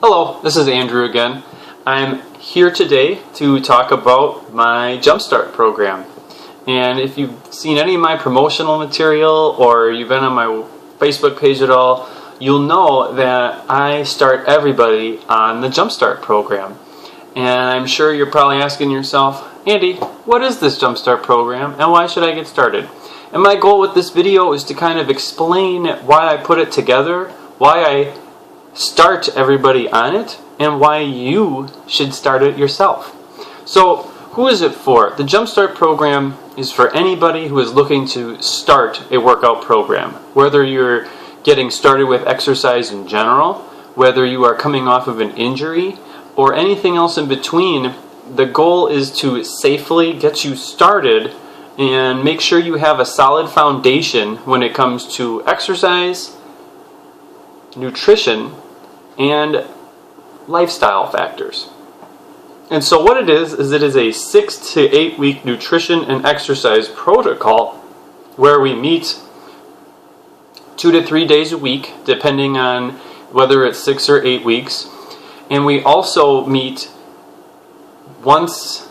Hello, this is Andrew again. I'm here today to talk about my Jumpstart program. And if you've seen any of my promotional material or you've been on my Facebook page at all, you'll know that I start everybody on the Jumpstart program. And I'm sure you're probably asking yourself, Andy, what is this Jumpstart program and why should I get started? And my goal with this video is to kind of explain why I put it together, why I start everybody on it, and why you should start it yourself. So, who is it for? The Jumpstart program is for anybody who is looking to start a workout program. Whether you're getting started with exercise in general, whether you are coming off of an injury, or anything else in between, the goal is to safely get you started and make sure you have a solid foundation when it comes to exercise, nutrition, and lifestyle factors. And so what it is it is a 6 to 8 week nutrition and exercise protocol where we meet 2 to 3 days a week, depending on whether it's 6 or 8 weeks. And we also meet once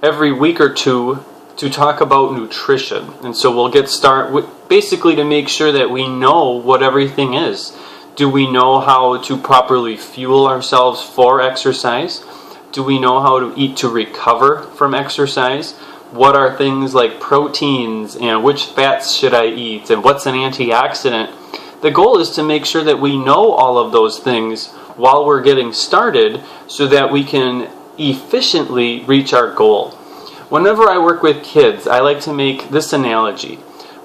every week or two to talk about nutrition. And so we'll get started basically to make sure that we know what everything is. Do we know how to properly fuel ourselves for exercise? Do we know how to eat to recover from exercise? What are things like proteins and which fats should I eat and what's an antioxidant? The goal is to make sure that we know all of those things while we're getting started so that we can efficiently reach our goal. Whenever I work with kids, I like to make this analogy.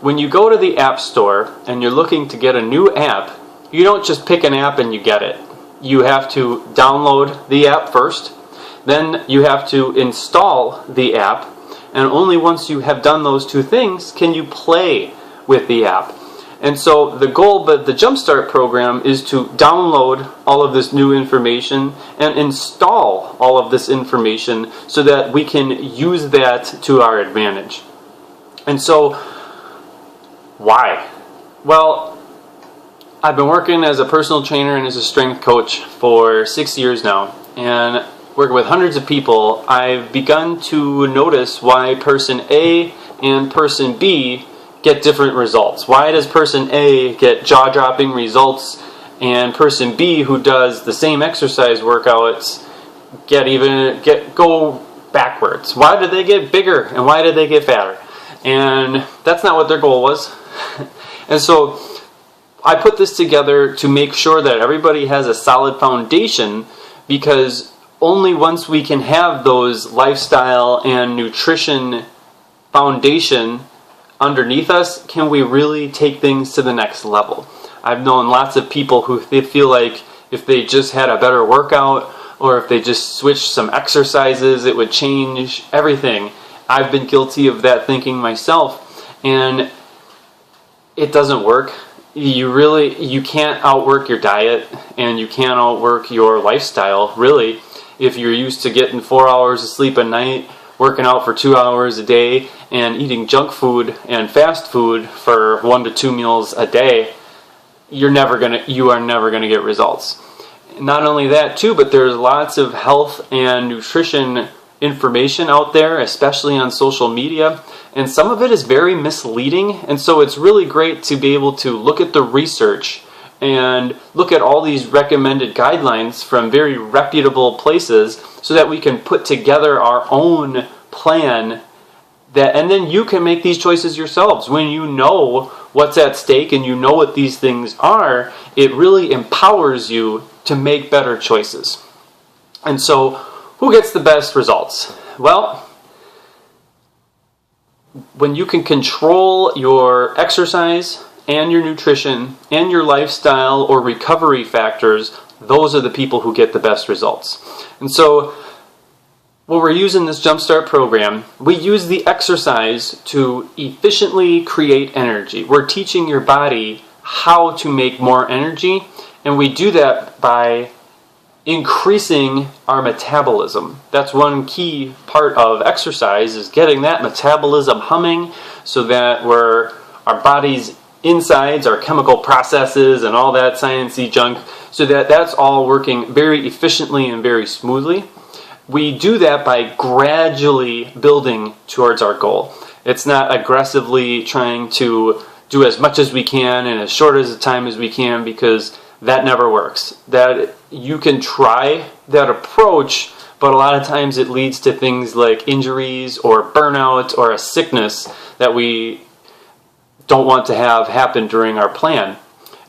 When you go to the App Store and you're looking to get a new app, you don't just pick an app and you get it. You have to download the app first, then you have to install the app, and only once you have done those two things can you play with the app. And so the goal of the Jumpstart program is to download all of this new information and install all of this information so that we can use that to our advantage. And so, why? Well, I've been working as a personal trainer and as a strength coach for 6 years now, and working with hundreds of people. I've begun to notice why person A and person B get different results. Why does person A get jaw-dropping results and person B, who does the same exercise workouts, go backwards? Why did they get bigger and why did they get fatter? And that's not what their goal was. And so I put this together to make sure that everybody has a solid foundation, because only once we can have those lifestyle and nutrition foundation underneath us can we really take things to the next level. I've known lots of people who they feel like if they just had a better workout or if they just switched some exercises, it would change everything. I've been guilty of that thinking myself, and it doesn't work. You can't outwork your diet, and you can't outwork your lifestyle, really. If you're used to getting 4 hours of sleep a night, working out for 2 hours a day, and eating junk food and fast food for 1 to 2 meals a day, you are never gonna get results. Not only that too, but there's lots of health and nutrition information out there, especially on social media, and some of it is very misleading, and so it's really great to be able to look at the research and look at all these recommended guidelines from very reputable places so that we can put together our own plan, and then you can make these choices yourselves. When you know what's at stake and you know what these things are, it really empowers you to make better choices. And so, who gets the best results? Well, when you can control your exercise and your nutrition and your lifestyle or recovery factors, those are the people who get the best results. And so when we're using this Jumpstart program, we use the exercise to efficiently create energy. We're teaching your body how to make more energy, and we do that by increasing our metabolism. That's one key part of exercise, is getting that metabolism humming so that our body's insides, our chemical processes, and all that sciencey junk, so that that's all working very efficiently and very smoothly. We do that by gradually building towards our goal. It's not aggressively trying to do as much as we can in as short as a time as we can, because that never works. That you can try that approach, but a lot of times it leads to things like injuries or burnout or a sickness that we don't want to have happen during our plan.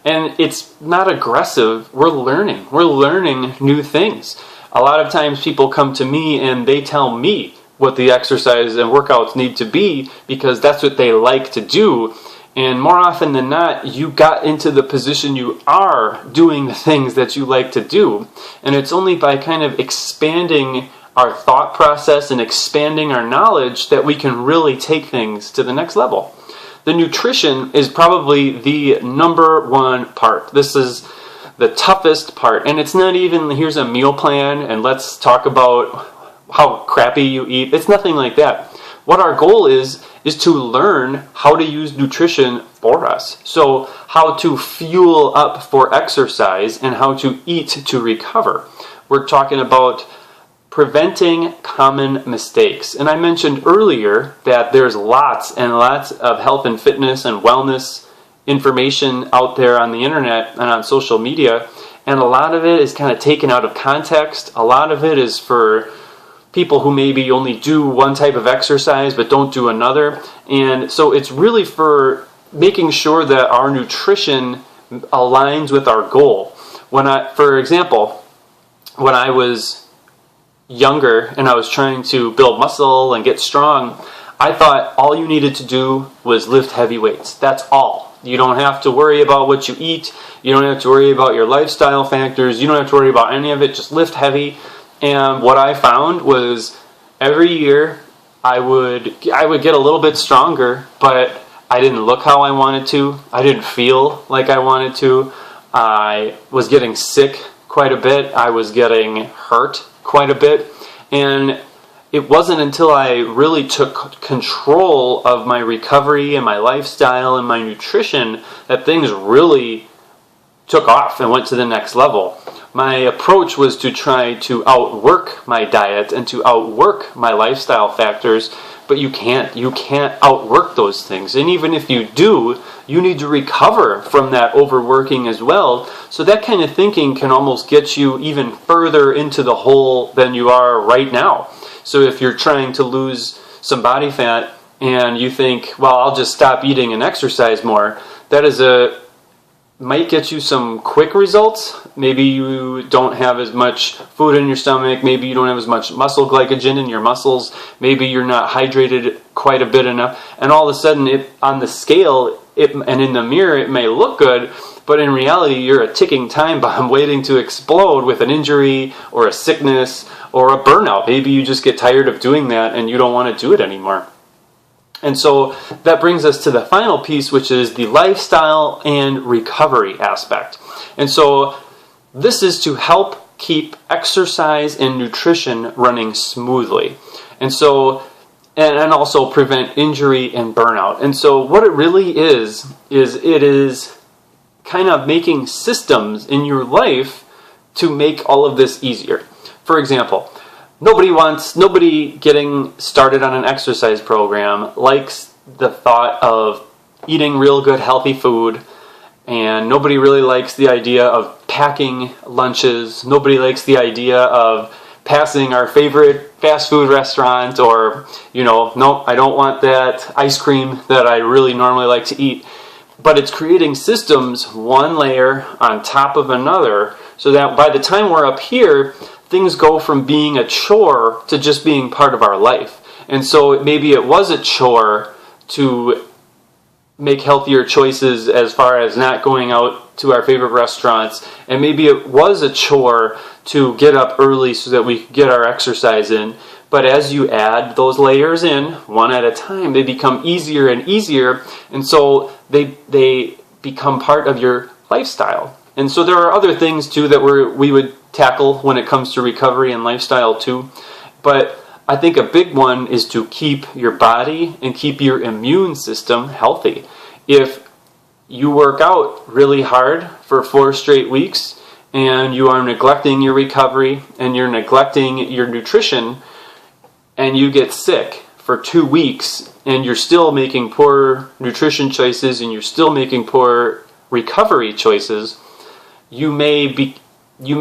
And it's not aggressive. We're learning new things. A lot of times people come to me and they tell me what the exercise and workouts need to be because that's what they like to do. And more often than not, you got into the position you are doing the things that you like to do. And it's only by kind of expanding our thought process and expanding our knowledge that we can really take things to the next level. The nutrition is probably the number one part. This is the toughest part. And it's not even, here's a meal plan and let's talk about how crappy you eat. It's nothing like that. What our goal is to learn how to use nutrition for us. So how to fuel up for exercise and how to eat to recover. We're talking about preventing common mistakes. And I mentioned earlier that there's lots and lots of health and fitness and wellness information out there on the internet and on social media. And a lot of it is kind of taken out of context. A lot of it is for people who maybe only do one type of exercise but don't do another. And so it's really for making sure that our nutrition aligns with our goal. For example, when I was younger and I was trying to build muscle and get strong, I thought all you needed to do was lift heavy weights. That's all. You don't have to worry about what you eat. You don't have to worry about your lifestyle factors. You don't have to worry about any of it. Just lift heavy. And what I found was every year I would get a little bit stronger, but I didn't look how I wanted to. I didn't feel like I wanted to. I was getting sick quite a bit. I was getting hurt quite a bit. And it wasn't until I really took control of my recovery and my lifestyle and my nutrition that things really took off and went to the next level. My approach was to try to outwork my diet and to outwork my lifestyle factors, but you can't outwork those things. And even if you do, you need to recover from that overworking as well. So that kind of thinking can almost get you even further into the hole than you are right now. So if you're trying to lose some body fat and you think, well, I'll just stop eating and exercise more, that might get you some quick results. Maybe you don't have as much food in your stomach. Maybe you don't have as much muscle glycogen in your muscles. Maybe you're not hydrated quite a bit enough. And all of a sudden, on the scale and in the mirror, it may look good, but in reality, you're a ticking time bomb waiting to explode with an injury or a sickness or a burnout. Maybe you just get tired of doing that and you don't want to do it anymore. And so that brings us to the final piece, which is the lifestyle and recovery aspect. And so this is to help keep exercise and nutrition running smoothly. And so, and also prevent injury and burnout. And so what it really is it is kind of making systems in your life to make all of this easier. For example, Nobody getting started on an exercise program likes the thought of eating real good healthy food, and nobody really likes the idea of packing lunches. Nobody likes the idea of passing our favorite fast food restaurant or, no, I don't want that ice cream that I really normally like to eat. But it's creating systems, one layer on top of another, so that by the time we're up here, things go from being a chore to just being part of our life. And so maybe it was a chore to make healthier choices as far as not going out to our favorite restaurants. And maybe it was a chore to get up early so that we could get our exercise in. But as you add those layers in, one at a time, they become easier and easier. And so they become part of your lifestyle. And so there are other things too that we would tackle when it comes to recovery and lifestyle too. But I think a big one is to keep your body and keep your immune system healthy. If you work out really hard for 4 straight weeks and you are neglecting your recovery and you're neglecting your nutrition and you get sick for 2 weeks and you're still making poor nutrition choices and you're still making poor recovery choices, you may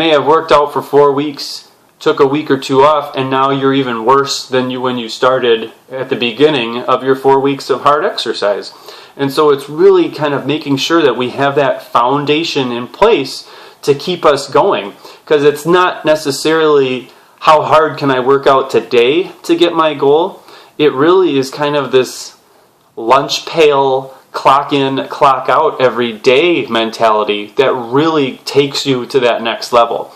have worked out for 4 weeks, took a week or 2 off, and now you're even worse than when you started at the beginning of your 4 weeks of hard exercise. And so it's really kind of making sure that we have that foundation in place to keep us going, because it's not necessarily how hard can I work out today to get my goal. It really is kind of this lunch pail, clock in, clock out every day mentality that really takes you to that next level.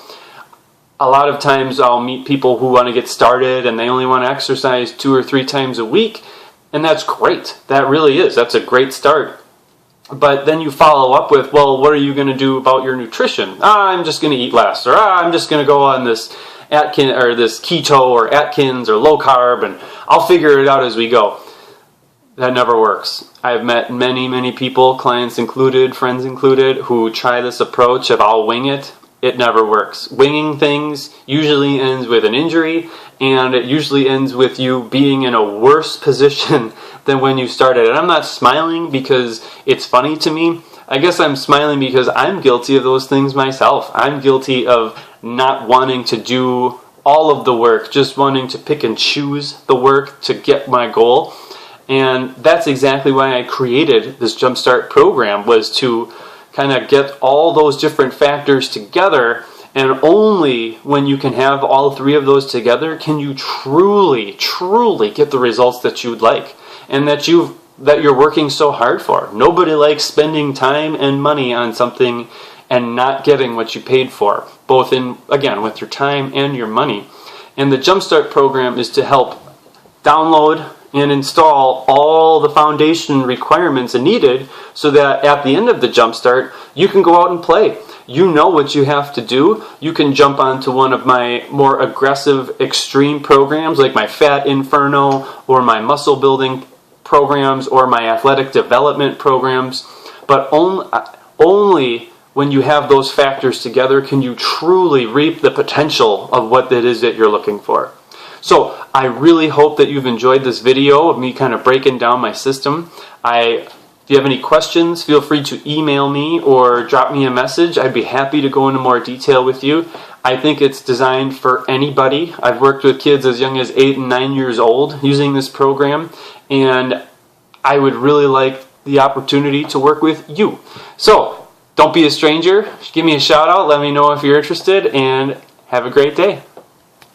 A lot of times I'll meet people who want to get started and they only want to exercise 2 or 3 times a week, and that's great. That really is. That's a great start. But then you follow up with, well, what are you going to do about your nutrition? I'm just going to eat less, or I'm just going to go on this Atkins or this keto or Atkins or low carb, and I'll figure it out as we go. That never works. I've met many people, clients included, friends included, who try this approach of I'll wing it. It never works. Winging things usually ends with an injury, and it usually ends with you being in a worse position than when you started. And I'm not smiling because it's funny to me. I guess I'm smiling because I'm guilty of those things myself. I'm guilty of not wanting to do all of the work, just wanting to pick and choose the work to get my goal. And that's exactly why I created this Jumpstart program, was to kind of get all those different factors together, and only when you can have all 3 of those together can you truly get the results that you'd like and that you're working so hard for. Nobody likes spending time and money on something and not getting what you paid for, both in, again, with your time and your money. And the Jumpstart program is to help download and install all the foundation requirements needed so that at the end of the Jumpstart, you can go out and play. You know what you have to do. You can jump onto one of my more aggressive, extreme programs like my Fat Inferno or my muscle building programs or my athletic development programs. But only when you have those factors together can you truly reap the potential of what it is that you're looking for. So I really hope that you've enjoyed this video of me kind of breaking down my system. If you have any questions, feel free to email me or drop me a message. I'd be happy to go into more detail with you. I think it's designed for anybody. I've worked with kids as young as 8 and 9 years old using this program, and I would really like the opportunity to work with you. So don't be a stranger. Give me a shout out. Let me know if you're interested, and have a great day.